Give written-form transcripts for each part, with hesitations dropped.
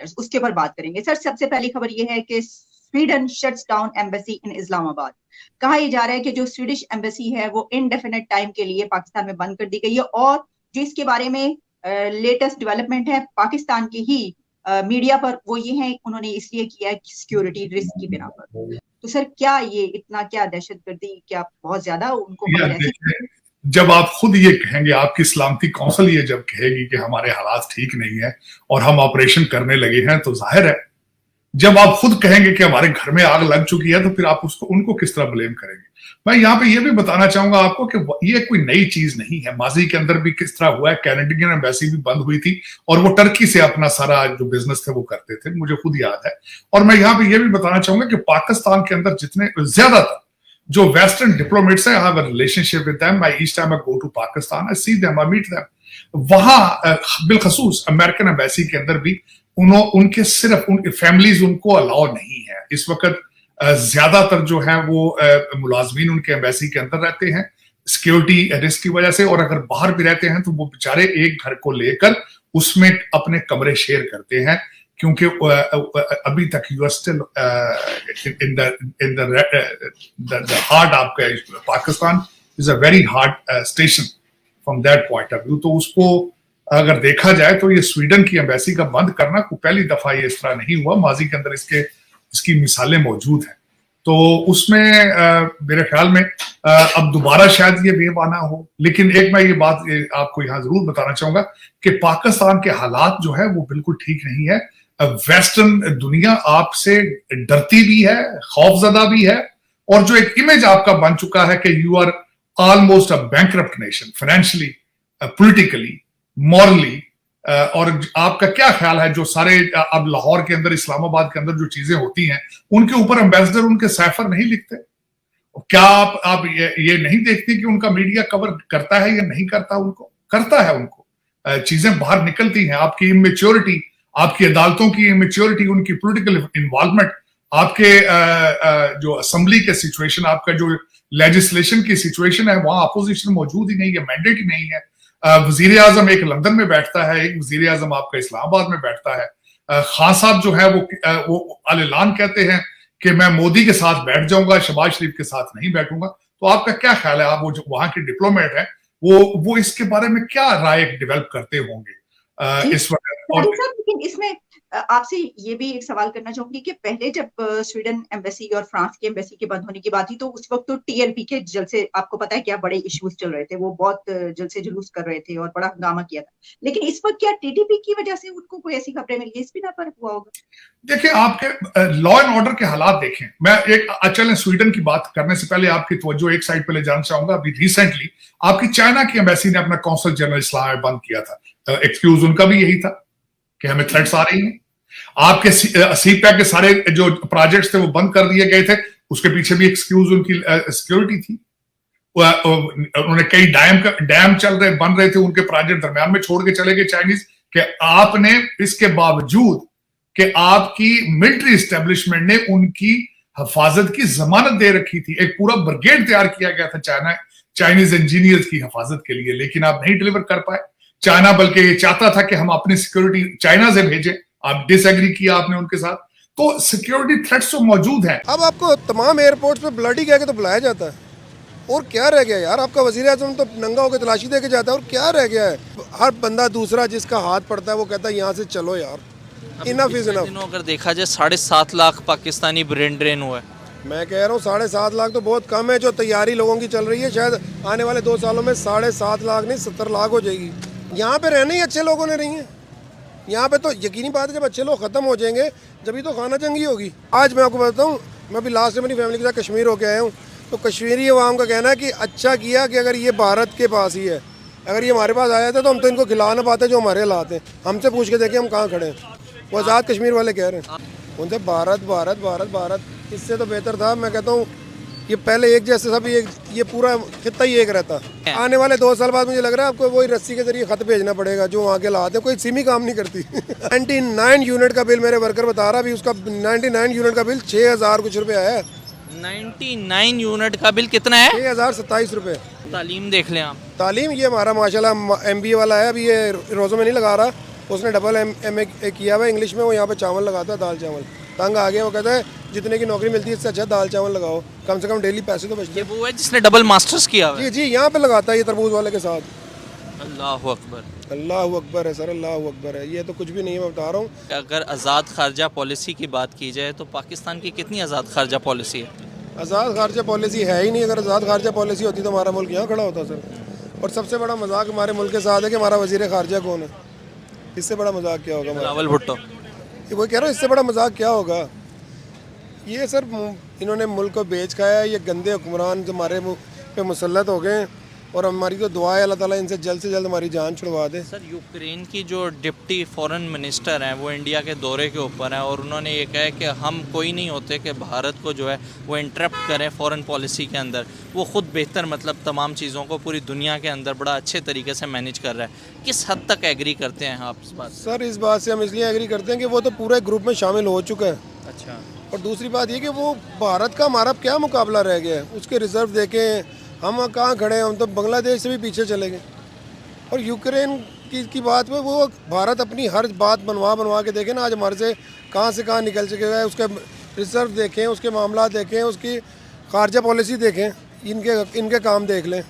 Matters, उसके ऊपर बात करेंगे। सर, सबसे पहली खबर ये है कि Sweden shuts down embassy in Islamabad. कहा यह जा रहा है कि जो स्वीडिश एम्बेसी है वो इनडेफिनेट टाइम के लिए पाकिस्तान में बंद कर दी गई है, और जो इसके बारे में लेटेस्ट डेवलपमेंट है पाकिस्तान की ही मीडिया पर, वो ये है उन्होंने इसलिए किया है सिक्योरिटी रिस्क की बिना पर। तो सर, क्या ये इतना, क्या दहशतगर्दी, क्या बहुत ज्यादा उनको खबर ऐसी? जब आप खुद ये कहेंगे, आपकी सलामती कौंसिल ये जब कहेगी कि हमारे हालात ठीक नहीं है और हम ऑपरेशन करने लगे हैं, तो जाहिर है जब आप खुद कहेंगे कि हमारे घर में आग लग चुकी है, तो फिर आप उसको उनको किस तरह ब्लेम करेंगे। मैं यहाँ पे ये भी बताना चाहूंगा आपको कि ये कोई नई चीज नहीं है। माजी के अंदर भी किस तरह हुआ है, कैनेडियन एम्बेसी भी बंद हुई थी और वो टर्की से अपना सारा जो बिजनेस थे वो करते थे, मुझे खुद याद है। और मैं यहाँ पे ये भी बताना चाहूंगा कि पाकिस्तान के अंदर जितने ज्यादातर जो वेस्टर्न डिप्लोमेट्स हैं, I have a relationship with them. I each time I go to Pakistan, I see them, I meet them. वहां बिलखसूस अमेरिकन एम्बेसी के अंदर भी उनके सिर्फ उनके फैमिलीज उनको अलाउ नहीं है इस वक्त। ज्यादातर जो है वो मुलाजमीन उनके एम्बेसी के अंदर रहते हैं सिक्योरिटी रिस्क की वजह से, और अगर बाहर भी रहते हैं तो वो बेचारे एक घर को लेकर उसमें अपने कमरे शेयर करते हैं, क्योंकि अभी तक you are still in the heart आपका Pakistan is a very hard station from that point of view. तो उसको अगर देखा जाए तो ये स्वीडन की एम्बेसी का बंद करना को पहली दफा ये इस तरह नहीं हुआ, माजी के अंदर इसकी मिसालें मौजूद हैं। तो उसमें मेरे ख्याल में अब दोबारा शायद ये वेव आना हो। लेकिन एक मैं ये बात आपको यहाँ जरूर बताना चाहूंगा कि पाकिस्तान के हालात जो है वो बिल्कुल ठीक नहीं है। वेस्टर्न दुनिया आपसे डरती भी है, खौफजदा भी है, और जो एक इमेज आपका बन चुका है कि you are almost a bankrupt nation, financially, politically, morally. और आपका क्या ख्याल है जो सारे अब लाहौर के अंदर, इस्लामाबाद के अंदर जो चीजें होती हैं, उनके ऊपर एम्बेसडर उनके सैफर नहीं लिखते? क्या आप ये नहीं देखते कि उनका मीडिया कवर करता है या नहीं करता? उनको करता है, उनको चीजें बाहर निकलती हैं। आपकी इमेच्योरिटी, आपकी अदालतों की इमेच्योरिटी, उनकी पॉलिटिकल इन्वॉल्वमेंट, आपके जो असेंबली के सिचुएशन, आपका जो लेजिस्लेशन की सिचुएशन है, वहां अपोजिशन मौजूद ही नहीं है, मैंडेट ही नहीं है। वजीर आजम एक लंदन में बैठता है, एक वजीर आजम आपका इस्लामाबाद में बैठता है। खान साहब जो है वो अल-ऐलान कहते हैं कि मैं मोदी के साथ बैठ जाऊंगा, शहबाज शरीफ के साथ नहीं बैठूंगा। तो आपका क्या ख्याल है, आप वो जो वहां के डिप्लोमेट है वो इसके बारे में क्या राय डेवलप करते होंगे इस वक्त? और लेकिन इसमें आपसे ये भी एक सवाल करना चाहूंगी कि पहले जब स्वीडन एम्बेसी और फ्रांस की एम्बेसी के बंद होने की बात थी, तो उस वक्त तो टीएलपी के जलसे, आपको पता है क्या बड़े इश्यूज चल रहे थे, वो बहुत जलसे जुलूस कर रहे थे और बड़ा हंगामा किया था। लेकिन इस वक्त क्या टीटीपी की वजह से उनको कोई ऐसी खबरें मिली, इस बिना पर हुआ होगा? देखिए, आपके लॉ एंड ऑर्डर के हालात देखें। मैं एक चलें स्वीडन की बात करने से पहले आपकी तवज्जो एक साइड पे ले जाना चाहूंगा। अभी रिसेंटली आपकी चाइना की एम्बेसी ने अपना कौंसल जनरल इस्लाम में बंद किया था। एक्सक्यूज उनका भी यही था कि हमें थ्रेट्स आ रही हैं। आपके सीपैक के सारे जो प्रोजेक्ट्स थे वो बंद कर दिए गए थे, उसके पीछे भी एक्सक्यूज उनकी सिक्योरिटी थी। उन्होंने कई डैम चल रहे, बन रहे थे, उनके प्रोजेक्ट दरमियान में छोड़ के चले गए चाइनीज। कि आपने इसके बावजूद कि आपकी मिलिट्री एस्टेब्लिशमेंट ने उनकी हिफाजत की जमानत दे रखी थी, एक पूरा ब्रिगेड तैयार किया गया था चाइनीज इंजीनियर्स की हिफाजत के लिए, लेकिन आप नहीं डिलीवर कर पाए। चाइना बल्कि ये चाहता था कि हम अपनी सिक्योरिटी चाइना से भेजें, आप डिसएग्री किया आपने उनके साथ। तो सिक्योरिटी थ्रेट्स तो मौजूद हैं। अब आपको तमाम एयरपोर्ट पे ब्लडी कह के तो बुलाया जाता है, और क्या रह गया यार? आपका वजीर आजम तो नंगा होकर तलाशी दे के जाता है, और क्या रह गया है? हर बंदा दूसरा जिसका हाथ पड़ता है वो कहता है यहाँ से चलो यार, इनफ इज इनफ। अगर देखा जाए 7.5 लाख पाकिस्तानी ब्रेन ड्रेन हुआ है। मैं कह रहा हूँ 7.5 लाख तो बहुत कम है। जो तैयारी लोगों की चल रही है, शायद आने वाले 2 सालों में 7.5 लाख नहीं 70 लाख हो जाएगी। यहाँ पे रहने ही अच्छे लोगों ने रही है। यहाँ पे तो यकीनी बात है, जब अच्छे लोग खत्म हो जाएंगे जब तो खाना जंगी होगी। आज मैं आपको बताऊँ, मैं अभी लास्ट में अपनी फैमिली के साथ कश्मीर होके आया हूँ, तो कश्मीरी अवाम का कहना है कि अच्छा किया कि अगर ये भारत के पास ही है, अगर ये हमारे पास आया था तो हम तो इनको खिला ना पाते जो हमारे हालात हैं। हमसे पूछ के देखें हम कहाँ खड़े हैं। वो आज़ाद कश्मीर वाले कह रहे हैं उनसे भारत भारत भारत भारत, इससे तो बेहतर था। मैं कहता हूँ ये पहले एक जैसे सब, ये पूरा खित्ता ही एक रहता। आने वाले 2 साल बाद मुझे लग रहा है आपको वही रस्सी के जरिए खत भेजना पड़ेगा, जो वहाँ के लाते हैं। कोई सिमी काम नहीं करती। 99 यूनिट का बिल मेरे वर्कर बता रहा, अभी उसका 99 यूनिट का बिल 6000 कुछ रुपये आया है। 99 यूनिट का बिल कितना है? 6027 रुपये। तालीम देख लें आप। तालीम ये हमारा माशाल्लाह MBA वाला है, अभी ये रोज़ों में नहीं लगा रहा, उसने डबल MA किया हुआ इंग्लिश में, वो यहाँ पे चावल लगाता है, दाल चावल। तंग आ गया, वो कहता है जितने की नौकरी मिलती है इससे अच्छा दाल चावल लगाओ, कम से कम डेली पैसे तो बचते ये हैं। वो है जिसने डबल मास्टर्स किया हुआ है। जी यहाँ पे लगाता है ये तरबूज वाले के साथ। अल्लाह अकबर। अल्लाह अकबर है सर, अल्लाह अकबर है, ये तो कुछ भी नहीं है, मैं बता रहा हूँ। अगर आज़ाद खारजा पॉलिसी की बात की जाए तो पाकिस्तान की कितनी आज़ाद खारजा पॉलिसी है? आज़ाद खारजा पॉलिसी है ही नहीं। अगर आज़ाद खारजा पॉलिसी होती तो हमारा मुल्क यहाँ खड़ा होता सर। और सबसे बड़ा मजाक हमारे मुल्क के साथ है कि हमारा वजीर खारजा कौन है। इससे बड़ा मजाक क्या होगा? बिलावल भुट्टो। वो कह रहा हूँ, इससे बड़ा मजाक क्या होगा? ये सर इन्होंने मुल्क को बेच खाया है। ये गंदे हुक्मरान जो हमारे मुल्क पे मुसल्लत हो गए हैं, और हमारी तो दुआ है अल्लाह ताला इनसे जल्द से जल्द हमारी जान छुड़वा दे। सर यूक्रेन की जो डिप्टी फॉरेन मिनिस्टर हैं वो इंडिया के दौरे के ऊपर हैं और उन्होंने ये कहा है कि हम कोई नहीं होते कि भारत को जो है वो इंटरप्ट करें फॉरेन पॉलिसी के अंदर। वो ख़ुद बेहतर मतलब तमाम चीज़ों को पूरी दुनिया के अंदर बड़ा अच्छे तरीके से मैनेज कर रहा है। किस हद तक एग्री करते हैं आप इस बात? सर इस बात से हम इसलिए एग्री करते हैं कि वो तो पूरे ग्रुप में शामिल हो चुका है। अच्छा। और दूसरी बात ये कि वो भारत का हमारा क्या मुकाबला रह गया है? उसके रिजर्व देखें, हम कहाँ खड़े हैं, हम तो बांग्लादेश से भी पीछे चले गए। और यूक्रेन की बात में वो भारत अपनी हर बात बनवा के देखें ना, आज हमारे से कहाँ निकल चुके हैं। उसके रिजर्व देखें, उसके मामला देखें, उसकी खारजा पॉलिसी देखें, इनके काम देख लें।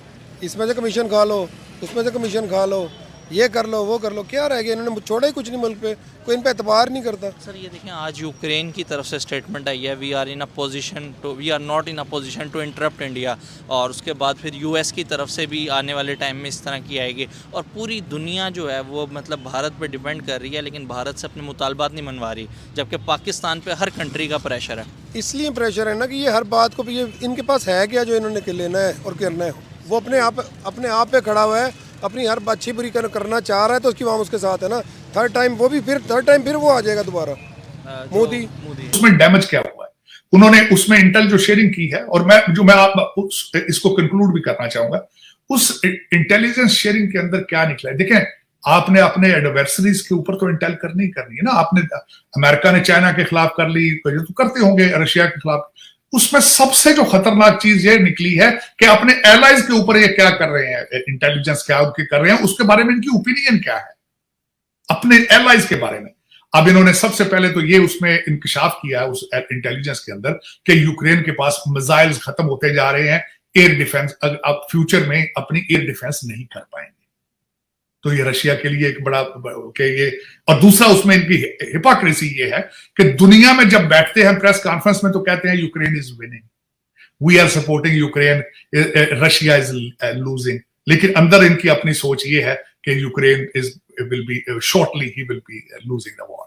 इसमें से कमीशन खा लो, उसमें से कमीशन खा लो, ये कर लो, वो कर लो, क्या रह गया? इन्होंने छोड़ा ही कुछ नहीं मुल्क पे, कोई इन पे एतबार नहीं करता। सर ये देखें आज यूक्रेन की तरफ से स्टेटमेंट आई है, we are not in a position to interrupt India. और उसके बाद फिर यूएस की तरफ से भी आने वाले टाइम में इस तरह की आएगी। और पूरी दुनिया जो है वो मतलब भारत पे डिपेंड कर रही है, लेकिन भारत से अपने मुतालबात नहीं मनवा रही, जबकि पाकिस्तान पे हर कंट्री का प्रेशर है। इसलिए प्रेशर है ना कि ये हर बात को, ये इनके पास है क्या जो इन्होंने लेना है और करना है? वो अपने आप पे खड़ा हुआ है, अपनी हर अच्छी बुरी करना चाह रहा है, तो उसकी वहाँ उसके साथ है ना। थर्ड टाइम वो आ जाएगा दोबारा, मोदी। उसमें डैमेज क्या हुआ है? उन्होंने उसमें इंटेल जो शेयरिंग की है, और मैं इसको कंक्लूड भी करना चाहूंगा, उस इंटेलिजेंस शेयरिंग के अंदर क्या निकला है। देखें, आपने अपने एडवर्सरीज के ऊपर तो इंटेल करनी है ना। आपने अमेरिका ने चाइना के खिलाफ कर ली, तो करते होंगे रशिया के खिलाफ। उसमें सबसे जो खतरनाक चीज ये निकली है कि अपने एलाइज के ऊपर ये क्या कर रहे हैं, इंटेलिजेंस क्या उनके कर रहे हैं, उसके बारे में इनकी ओपिनियन क्या है अपने एलाइज के बारे में। अब इन्होंने सबसे पहले तो ये उसमें इंकशाफ किया है उस इंटेलिजेंस के अंदर कि यूक्रेन के पास मिसाइल्स खत्म होते जा रहे हैं, एयर डिफेंस अब फ्यूचर में अपनी एयर डिफेंस नहीं कर पाएंगे। तो ये रशिया के लिए एक बड़ा के ये, और दूसरा उसमें इनकी हिपोक्रेसी ये है कि दुनिया में जब बैठते हैं प्रेस कॉन्फ्रेंस में तो कहते हैं Ukraine is winning, we are supporting Ukraine, Russia is losing. लेकिन अंदर इनकी अपनी सोच ये है कि यूक्रेन विल बी शॉर्टली ही will be losing the war.